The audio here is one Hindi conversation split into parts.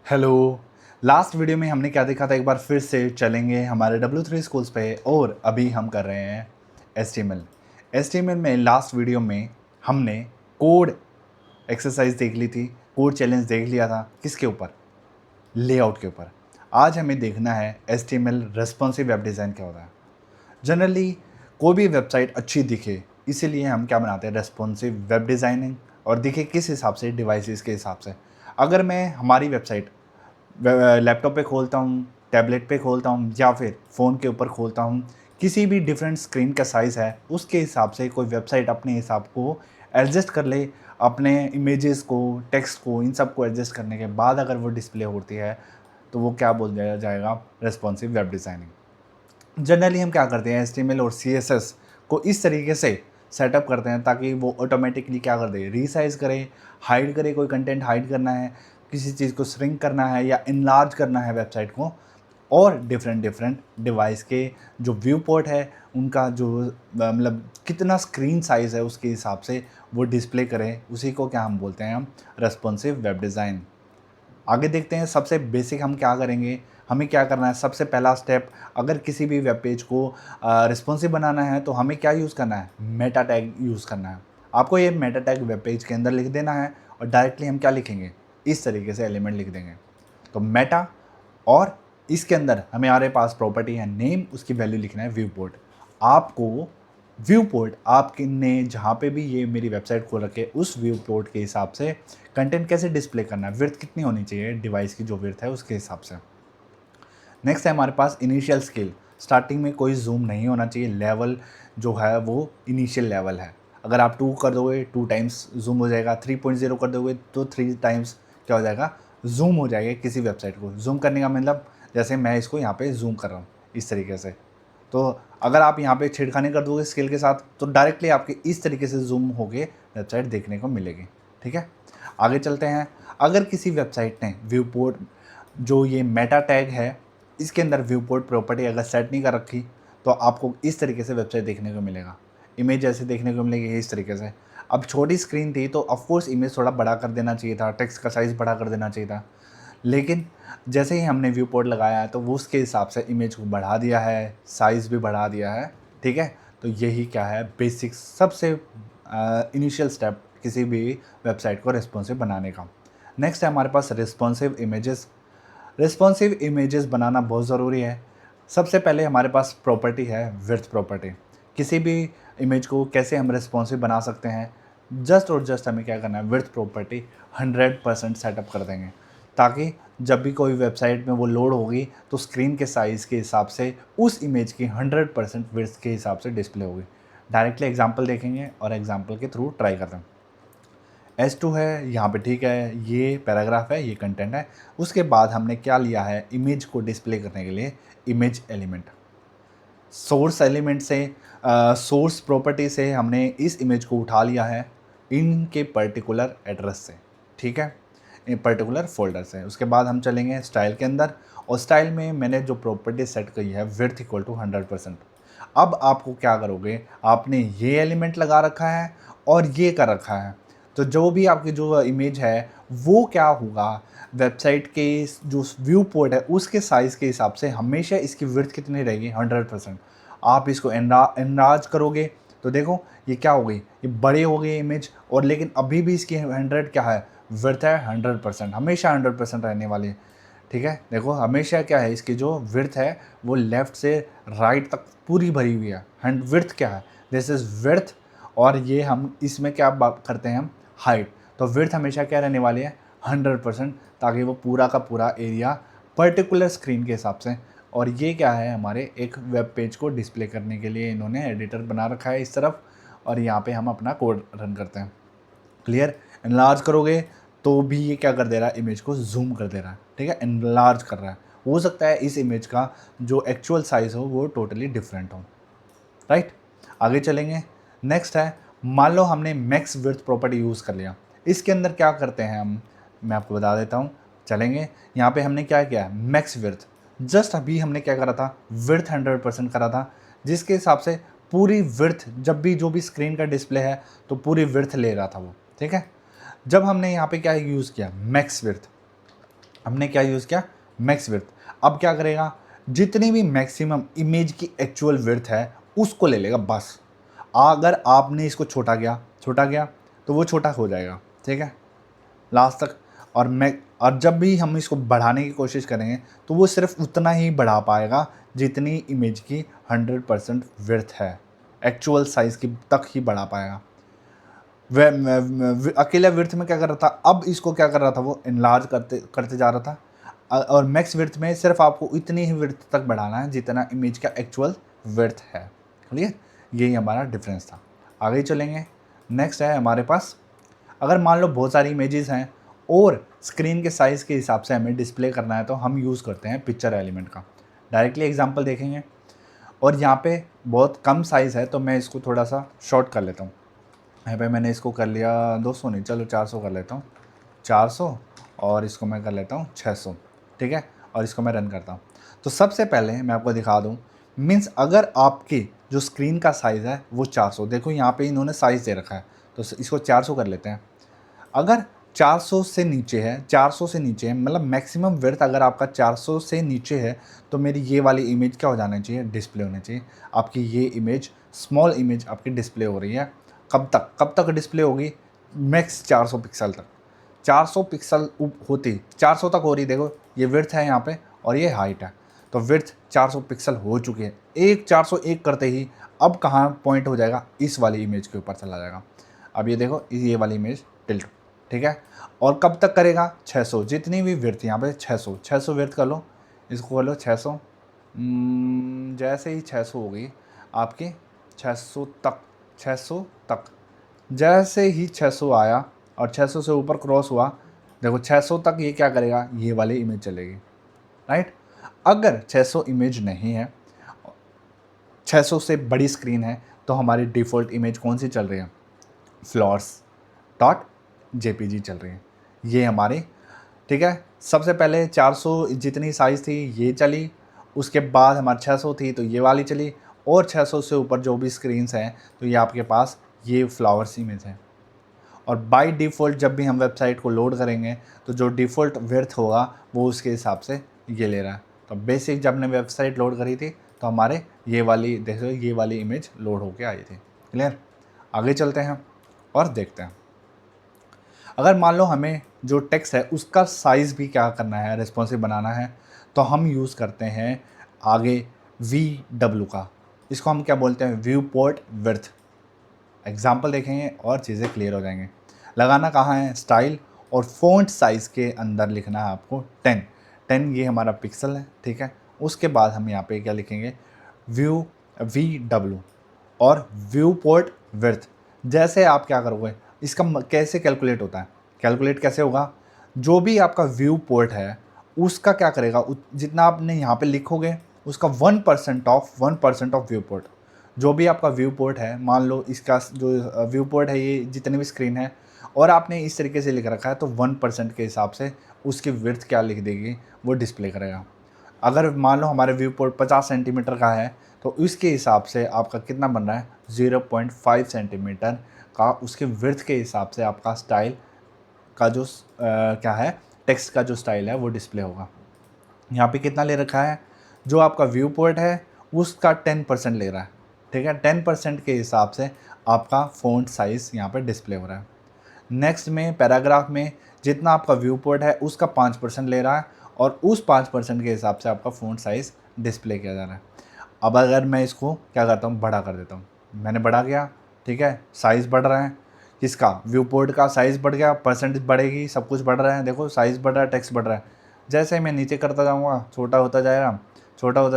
हेलो। लास्ट वीडियो में हमने क्या देखा था, एक बार फिर से चलेंगे हमारे W3 स्कूल्स पे और अभी हम कर रहे हैं HTML में लास्ट वीडियो में हमने कोड एक्सरसाइज देख ली थी, कोड चैलेंज देख लिया था। किसके ऊपर? लेआउट के ऊपर। आज हमें देखना है HTML रेस्पॉन्सिव वेब डिज़ाइन क्या होता है। जनरली कोई भी वेबसाइट अच्छी दिखे इसीलिए हम क्या बनाते हैं, रेस्पॉन्सिव वेब डिज़ाइनिंग। और दिखे किस हिसाब से? डिवाइसेस के हिसाब से। अगर मैं हमारी वेबसाइट लैपटॉप पे खोलता हूँ, टैबलेट पे खोलता हूँ या फिर फ़ोन के ऊपर खोलता हूँ, किसी भी डिफरेंट स्क्रीन का साइज़ है उसके हिसाब से कोई वेबसाइट अपने हिसाब को एडजस्ट कर ले। अपने इमेजेस को, टेक्स्ट को, इन सब को एडजस्ट करने के बाद अगर वो डिस्प्ले होती है तो वो क्या बोल दिया जाएगा? Responsive web designing. जनरली हम क्या करते हैं, HTML और CSS को इस तरीके से सेटअप करते हैं ताकि वो ऑटोमेटिकली क्या कर दे, रीसाइज करे, हाइड करे। कोई कंटेंट हाइड करना है, किसी चीज़ को श्रिंक करना है या इनलार्ज करना है वेबसाइट को, और डिफरेंट डिफरेंट डिवाइस के जो व्यू पोर्ट है उनका जो मतलब कितना स्क्रीन साइज़ है उसके हिसाब से वो डिस्प्ले करें, उसी को क्या हम बोलते हैं, हम रेस्पॉन्सिव वेब डिज़ाइन। आगे देखते हैं सबसे बेसिक हम क्या करेंगे। हमें क्या करना है, सबसे पहला स्टेप, अगर किसी भी वेब पेज को रिस्पॉन्सिव बनाना है तो हमें क्या यूज़ करना है? मेटा टैग यूज़ करना है। आपको ये मेटा टैग वेब पेज के अंदर लिख देना है और डायरेक्टली हम क्या लिखेंगे, इस तरीके से एलिमेंट लिख देंगे। तो मेटा, और इसके अंदर हमारे पास प्रॉपर्टी है नेम, उसकी वैल्यू लिखना है व्यू पोर्ट। आपको व्यू पोर्ट आपके ने जहाँ पे भी ये मेरी वेबसाइट खोल रखे उस व्यू पोर्ट के हिसाब से कंटेंट कैसे डिस्प्ले करना है, विड्थ कितनी होनी चाहिए, डिवाइस की जो विड्थ है उसके हिसाब से। नेक्स्ट है हमारे पास इनिशियल स्केल। स्टार्टिंग में कोई जूम नहीं होना चाहिए, लेवल जो है वो इनिशियल लेवल है। अगर आप 2 कर दोगे 2 टाइम्स जूम हो जाएगा, 3.0 कर दोगे तो 3 टाइम्स क्या हो जाएगा, जूम हो जाएगा किसी वेबसाइट को। जूम करने का मतलब जैसे मैं इसको यहाँ पे जूम कर रहा हूँ इस तरीके से। तो अगर आप यहाँ पे छेड़खानी कर दोगे स्केल के साथ तो डायरेक्टली आपके इस तरीके से जूम होके वेबसाइट देखने को मिलेगी। ठीक है, आगे चलते हैं। अगर किसी वेबसाइट ने व्यू पोर्ट, जो ये मेटा टैग है, इसके अंदर व्यू पोर्ट प्रॉपर्टी अगर सेट नहीं कर रखी तो आपको इस तरीके से वेबसाइट देखने को मिलेगा। इमेज ऐसे देखने को मिलेगी इस तरीके से। अब छोटी स्क्रीन थी तो ऑफकोर्स इमेज थोड़ा बड़ा कर देना चाहिए था, टेक्स्ट का साइज़ बड़ा कर देना चाहिए था। लेकिन जैसे ही हमने व्यू पोर्ट लगाया है तो वो उसके हिसाब से इमेज को बढ़ा दिया है, साइज़ भी बढ़ा दिया है। ठीक है, तो यही क्या है, बेसिक सबसे इनिशियल स्टेप किसी भी वेबसाइट को रिस्पॉन्सिव बनाने का। नेक्स्ट है हमारे पास रिस्पॉन्सिव इमेजेस। रिस्पॉन्सिव इमेजेस बनाना बहुत ज़रूरी है। सबसे पहले हमारे पास प्रॉपर्टी है विड्थ प्रॉपर्टी। किसी भी इमेज को कैसे हम रिस्पॉन्सिव बना सकते हैं, जस्ट और जस्ट हमें क्या करना है, विड्थ प्रॉपर्टी 100% सेटअप कर देंगे ताकि जब भी कोई वेबसाइट में वो लोड होगी तो स्क्रीन के साइज़ के हिसाब से उस इमेज की 100% विड्थ के हिसाब से डिस्प्ले होगी। डायरेक्टली एग्जांपल देखेंगे और एग्जांपल के थ्रू ट्राई करते हैं। S2 है यहाँ पे, ठीक है, ये पैराग्राफ है, ये कंटेंट है। उसके बाद हमने क्या लिया है, इमेज को डिस्प्ले करने के लिए इमेज एलिमेंट। सोर्स एलिमेंट से, सोर्स प्रॉपर्टी से हमने इस इमेज को उठा लिया है इनके पर्टिकुलर एड्रेस से। ठीक है, इन पर्टिकुलर फोल्डर से। उसके बाद हम चलेंगे स्टाइल के अंदर, और स्टाइल में मैंने जो प्रॉपर्टी सेट की है विड्थ इक्वल टू 100%। अब आपको क्या करोगे, आपने ये एलिमेंट लगा रखा है और ये कर रखा है, तो जो भी आपकी जो इमेज है वो क्या होगा, वेबसाइट के जो व्यू पोर्ट है उसके साइज़ के हिसाब से हमेशा इसकी विड्थ कितनी रहेगी, 100%। आप इसको एनराज करोगे तो देखो ये क्या हो गई, ये बड़े हो गए इमेज, और लेकिन अभी भी इसकी 100 क्या है, विड्थ है 100%, हमेशा 100% रहने वाली है। ठीक है, देखो हमेशा क्या है, इसकी जो विड्थ है वो लेफ़्ट से राइट तक पूरी भरी हुई है। विड्थ क्या है, दिस इज़ विड्थ। और ये हम इसमें क्या बात करते हैं, हम हाइट। तो विड्थ हमेशा क्या रहने वाली है, 100%, ताकि वो पूरा का पूरा एरिया पर्टिकुलर स्क्रीन के हिसाब से। और ये क्या है, हमारे एक वेब पेज को डिस्प्ले करने के लिए इन्होंने एडिटर बना रखा है इस तरफ, और यहाँ पे हम अपना कोड रन करते हैं। क्लियर, एनलार्ज करोगे तो भी ये क्या कर दे रहा है, इमेज को जूम कर दे रहा है। ठीक है, एनलार्ज कर रहा है। हो सकता है इस इमेज का जो एक्चुअल साइज़ हो वो टोटली डिफरेंट हो। राइट, आगे चलेंगे। नेक्स्ट है, मान लो हमने मैक्स विड्थ प्रॉपर्टी यूज़ कर लिया। इसके अंदर क्या करते हैं हम, मैं आपको बता देता हूँ। चलेंगे, यहाँ पे हमने क्या किया, मैक्स विड्थ। जस्ट अभी हमने क्या करा था, विड्थ 100% करा था, जिसके हिसाब से पूरी विड्थ, जब भी जो भी स्क्रीन का डिस्प्ले है तो पूरी विड्थ ले रहा था वो। ठीक है, जब हमने यहाँ पे क्या यूज़ किया, मैक्स विड्थ, हमने क्या यूज़ किया, मैक्स विड्थ। अब क्या करेगा, जितनी भी मैक्सिमम इमेज की एक्चुअल विड्थ है उसको ले लेगा बस। अगर आपने इसको छोटा गया तो वो छोटा हो जाएगा, ठीक है, लास्ट तक। और जब भी हम इसको बढ़ाने की कोशिश करेंगे तो वो सिर्फ उतना ही बढ़ा पाएगा जितनी इमेज की 100% विड्थ है, एक्चुअल साइज़ की तक ही बढ़ा पाएगा। वह अकेला विड्थ में क्या कर रहा था, अब इसको क्या कर रहा था, वो इनलार्ज करते करते जा रहा था। और मैक्स विड्थ में सिर्फ आपको इतनी ही विड्थ तक बढ़ाना है जितना इमेज का एक्चुअल विड्थ है। क्लियर, यही हमारा डिफरेंस था। आगे चलेंगे। नेक्स्ट है हमारे पास, अगर मान लो बहुत सारी इमेजेस हैं और स्क्रीन के साइज़ के हिसाब से हमें डिस्प्ले करना है तो हम यूज़ करते हैं पिक्चर एलिमेंट का। डायरेक्टली एग्जांपल देखेंगे, और यहाँ पे बहुत कम साइज़ है तो मैं इसको थोड़ा सा शॉर्ट कर लेता हूँ। यहाँ पे मैंने इसको कर लिया 200 नहीं, चलो 400 कर लेता हूँ, 400, और इसको मैं कर लेता हूँ 600, ठीक है, और इसको मैं रन करता हूँ। तो सबसे पहले मैं आपको दिखा दूँ, मीन्स अगर आपकी जो स्क्रीन का साइज़ है वो 400, देखो यहाँ पे इन्होंने साइज़ दे रखा है तो इसको 400 कर लेते हैं। अगर 400 से नीचे है, 400 से नीचे है, मतलब मैक्सिमम विड्थ अगर आपका 400 से नीचे है तो मेरी ये वाली इमेज क्या हो जाना चाहिए, डिस्प्ले होनी चाहिए। आपकी ये इमेज, स्मॉल इमेज आपकी डिस्प्ले हो रही है। कब तक डिस्प्ले होगी, मैक्स 400 पिक्सल तक। 400 पिक्सल होती 400 तक हो रही, देखो ये विड्थ है यहाँ पे और ये हाइट है, तो विड्थ 400 पिक्सल हो चुकी है। एक 401 करते ही अब कहाँ पॉइंट हो जाएगा, इस वाली इमेज के ऊपर चला जाएगा। अब ये देखो ये वाली इमेज टिल्ट, ठीक है। और कब तक करेगा, 600, जितनी भी विड्थ यहाँ पे 600 विड्थ कर लो, इसको कर लो 600। जैसे ही 600 हो गई आपकी, 600 तक जैसे ही 600 आया और 600 से ऊपर क्रॉस हुआ, देखो 600 तक ये क्या करेगा, ये वाली इमेज चलेगी, राइट। अगर 600 इमेज नहीं है, 600 से बड़ी स्क्रीन है, तो हमारी डिफ़ॉल्ट इमेज कौन सी चल रही है, flowers.jpg चल रही है, ये हमारी, ठीक है। सबसे पहले 400 जितनी साइज़ थी ये चली, उसके बाद हमारी 600 थी तो ये वाली चली, और 600 से ऊपर जो भी स्क्रीन्स हैं तो ये आपके पास ये फ्लावर्स इमेज है। और बाय डिफ़ॉल्ट जब भी हम वेबसाइट को लोड करेंगे तो जो डिफ़ॉल्ट विड्थ होगा वो उसके हिसाब से ये ले रहा है। तो बेसिक जब हमने वेबसाइट लोड करी थी तो हमारे ये वाली, देखो ये वाली इमेज लोड होके आई थी। क्लियर, आगे चलते हैं और देखते हैं। अगर मान लो हमें जो टेक्स्ट है उसका साइज़ भी क्या करना है, रिस्पॉन्सिव बनाना है, तो हम यूज़ करते हैं आगे VW का। इसको हम क्या बोलते हैं, व्यू पोर्ट विड्थ। एग्जाम्पल देखेंगे और चीज़ें क्लियर हो जाएंगे। लगाना कहाँ है, स्टाइल और फ़ॉन्ट साइज़ के अंदर लिखना है आपको 10 ये हमारा पिक्सल है, ठीक है। उसके बाद हम यहाँ पे क्या लिखेंगे, VW और व्यू पोर्ट विड्थ। जैसे आप क्या करोगे, इसका कैसे कैलकुलेट होता है, कैलकुलेट कैसे होगा, जो भी आपका व्यू पोर्ट है उसका क्या करेगा, जितना आपने यहाँ पे लिखोगे उसका 1% ऑफ व्यू पोर्ट। जो भी आपका व्यू पोर्ट है, मान लो इसका जो व्यू पोर्ट है ये जितनी भी स्क्रीन है और आपने इस तरीके से लिख रखा है, तो 1% के हिसाब से उसकी विड्थ क्या लिख देगी, वो डिस्प्ले करेगा। अगर मान लो हमारे व्यू पोर्ट 50 सेंटीमीटर का है तो इसके हिसाब से आपका कितना बन रहा है, 0.5 सेंटीमीटर का, उसके विड्थ के हिसाब से आपका स्टाइल का जो क्या है, टेक्स्ट का जो स्टाइल है वो डिस्प्ले होगा। यहाँ पे कितना ले रखा है, जो आपका व्यू पोर्ट है उसका 10% ले रहा है, ठीक है। 10% के हिसाब से आपका फ़ॉन्ट साइज़ यहाँ पे डिस्प्ले हो रहा है। नेक्स्ट में पैराग्राफ में जितना आपका व्यू पोर्ट है उसका 5% ले रहा है और उस 5% के हिसाब से आपका फ़ॉन्ट साइज़ डिस्प्ले किया जा रहा है। अब अगर मैं इसको क्या करता हूँ, बड़ा कर देता हूँ, मैंने बढ़ा किया, ठीक है, साइज़ बढ़ रहा है, किसका, व्यू पोर्ट का साइज़ बढ़ गया, परसेंटेज बढ़ेगी, सब कुछ बढ़ रहा है, देखो साइज़ बढ़ रहा है, टेक्स्ट बढ़ रहा है। जैसे मैं नीचे करता जाऊँगा छोटा होता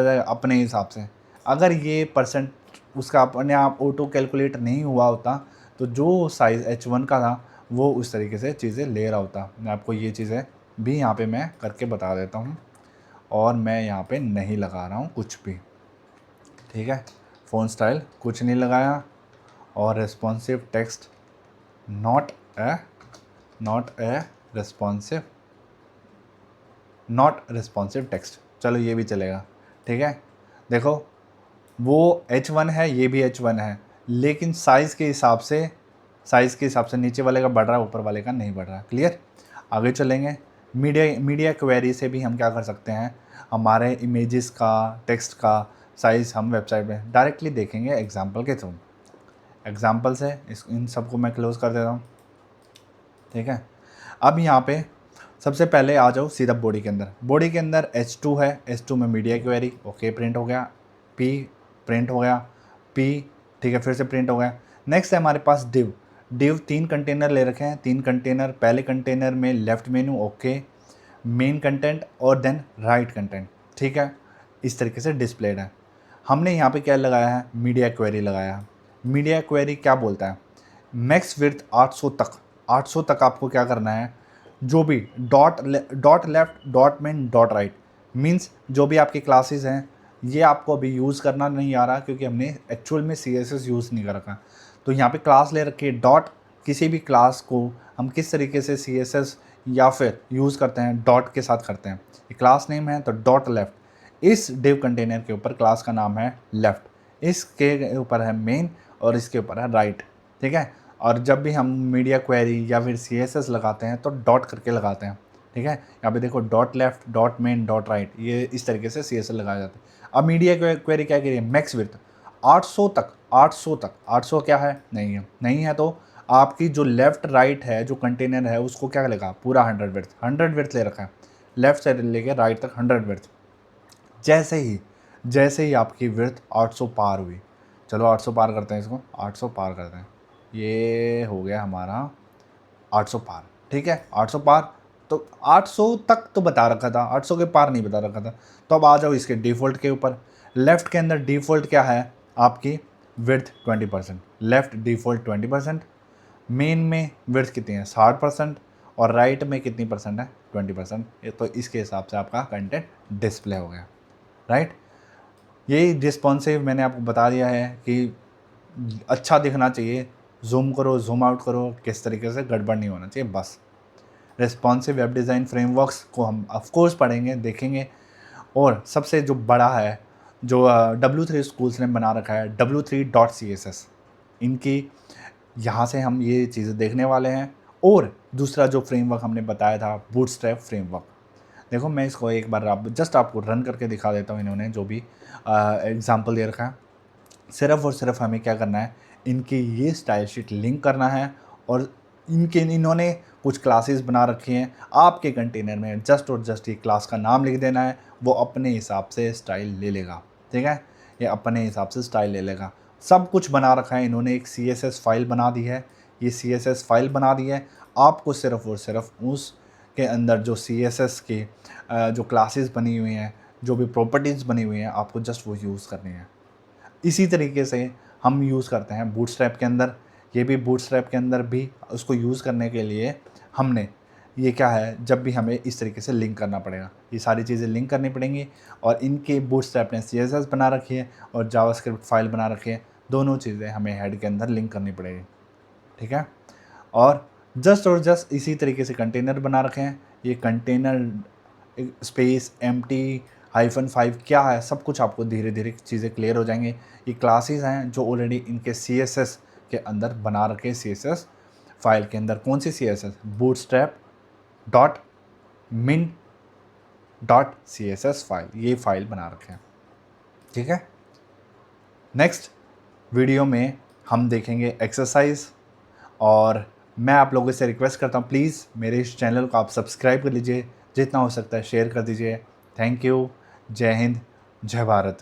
जाएगा अपने हिसाब से। अगर ये परसेंट उसका अपने आप ऑटो कैलकुलेट नहीं हुआ होता तो जो साइज़ H1 का था वो उस तरीके से चीज़ें ले रहा होता। मैं आपको ये चीज़ें भी यहाँ पे मैं करके बता देता हूँ, और मैं यहाँ पे नहीं लगा रहा हूँ कुछ भी, ठीक है। फ़ॉन्ट स्टाइल कुछ नहीं लगाया, और responsive text not a responsive text, चलो ये भी चलेगा, ठीक है। देखो वो H1 है, ये भी H1 है, लेकिन साइज़ के हिसाब से नीचे वाले का बढ़ रहा है, ऊपर वाले का नहीं बढ़ रहा। क्लियर, आगे चलेंगे। मीडिया क्वेरी से भी हम क्या कर सकते हैं, हमारे इमेजेस का, टेक्स्ट का साइज़ हम वेबसाइट में डायरेक्टली देखेंगे एग्जांपल के थ्रू। एग्जांपल से इन सबको मैं क्लोज़ कर देता हूँ, ठीक है। अब यहाँ पे सबसे पहले आ जाओ सीधा बॉडी के अंदर। बॉडी के अंदर H2 है, H2 में मीडिया क्वेरी, ओके प्रिंट हो गया। P प्रिंट हो गया, P ठीक है, फिर से प्रिंट हो गया। नेक्स्ट है हमारे पास डिव 3 कंटेनर ले रखे हैं, 3 कंटेनर। पहले कंटेनर में लेफ्ट मेनू, ओके, मेन कंटेंट और देन राइट कंटेंट, ठीक है। इस तरीके से डिस्प्लेड है। हमने यहाँ पे क्या लगाया है, मीडिया क्वेरी लगाया है। मीडिया क्वेरी क्या बोलता है, मैक्स विड्थ 800 तक आपको क्या करना है, जो भी dot left, dot main, dot right, means जो भी आपकी क्लासेस हैं ये आपको अभी यूज़ करना नहीं आ रहा, क्योंकि हमने एक्चुअल में CSS यूज़ नहीं कर रखा। तो यहाँ पे क्लास ले रखी है डॉट, किसी भी क्लास को हम किस तरीके से CSS या फिर यूज़ करते हैं, डॉट के साथ करते हैं। ये क्लास नेम है तो डॉट लेफ्ट, इस डिव कंटेनर के ऊपर क्लास का नाम है लेफ़्ट, इसके ऊपर है मेन और इसके ऊपर है राइट, ठीक है। और जब भी हम मीडिया क्वेरी या फिर CSS लगाते हैं तो डॉट करके लगाते हैं, ठीक है। यहाँ पे देखो dot left, dot main, dot right, ये इस तरीके से CSS लगाया जाता है। अब मीडिया क्वेरी क्या करिए, मैक्स विड्थ 800 तक, 800 क्या है, नहीं है तो आपकी जो लेफ़्ट राइट है, जो कंटेनर है, उसको क्या लगा, पूरा 100 विड्थ ले रखा है, लेफ़्ट से लेके राइट तक 100 विड्थ। जैसे ही आपकी विड्थ 800 पार हुई, चलो 800 पार करते हैं, इसको 800 पार करते हैं, ये हो गया हमारा 800 पार, ठीक है। 800 पार, तो 800 तक तो बता रखा था, 800 के पार नहीं बता रखा था। तो अब आ जाओ इसके डिफ़ॉल्ट के ऊपर। लेफ़्ट के अंदर डिफ़ॉल्ट क्या है आपकी, विड्थ 20%, लेफ़्ट डिफ़ॉल्ट 20%, मेन में विड्थ कितनी है 60%, और राइट में कितनी परसेंट है 20%। तो इसके हिसाब से आपका कंटेंट डिस्प्ले हो गया, राइट। यही रिस्पॉन्सिव मैंने आपको बता दिया है कि अच्छा दिखना चाहिए, जूम करो, जूम आउट करो, किस तरीके से गड़बड़ नहीं होना चाहिए, बस। रिस्पॉन्सिव वेब डिज़ाइन फ्रेमवर्क्स को हम ऑफ कोर्स पढ़ेंगे, देखेंगे। और सबसे जो बड़ा है, जो W3 स्कूल्स ने बना रखा है, W3.CSS, इनकी यहाँ से हम ये चीज़ें देखने वाले हैं। और दूसरा जो फ्रेमवर्क हमने बताया था, बूटस्ट्रैप फ्रेमवर्क, देखो मैं इसको एक बार आपको रन करके दिखा देता हूँ। इन्होंने जो भी एग्जांपल दे रखा है, सिर्फ़ और सिर्फ हमें क्या करना है, इनकी ये स्टाइल शीट लिंक करना है, और इन्होंने कुछ क्लासेस बना रखी हैं, आपके कंटेनर में जस्ट और जस्ट ये क्लास का नाम लिख देना है, वो अपने हिसाब से स्टाइल ले लेगा, ठीक है। ये अपने हिसाब से स्टाइल ले लेगा, सब कुछ बना रखा है इन्होंने। एक CSS फाइल बना दी है, ये CSS फाइल बना दी है। आपको सिर्फ़ और सिर्फ उस के अंदर जो CSS की जो क्लासेस बनी हुई हैं, जो भी प्रॉपर्टीज़ बनी हुई हैं, आपको जस्ट वो यूज़ करनी है। इसी तरीके से हम यूज़ करते हैं बूटस्ट्रैप के अंदर। ये भी बूटस्ट्रैप के अंदर भी उसको यूज़ करने के लिए हमने ये क्या है, जब भी हमें इस तरीके से लिंक करना पड़ेगा, ये सारी चीज़ें लिंक करनी पड़ेंगी। और इनके बूटस्ट्रैप ने CSS बना रखी है और जावास्क्रिप्ट फाइल बना रखी है, दोनों चीज़ें हमें हेड के अंदर लिंक करनी पड़ेगी, ठीक है। और जस्ट इसी तरीके से कंटेनर बना रखे हैं। ये कंटेनर स्पेस एम्प्टी -5 क्या है, सब कुछ आपको धीरे धीरे चीज़ें क्लियर हो जाएंगे। ये क्लासेस हैं जो ऑलरेडी इनके CSS के अंदर बना रखे, CSS फाइल के अंदर। कौन सी CSS, bootstrap.min.css फाइल, ये फाइल बना रखे हैं, ठीक है। नेक्स्ट वीडियो में हम देखेंगे एक्सरसाइज। और मैं आप लोगों से रिक्वेस्ट करता हूँ, प्लीज़ मेरे इस चैनल को आप सब्सक्राइब कर लीजिए, जितना हो सकता है शेयर कर दीजिए। Thank you. जय हिंद, जय भारत।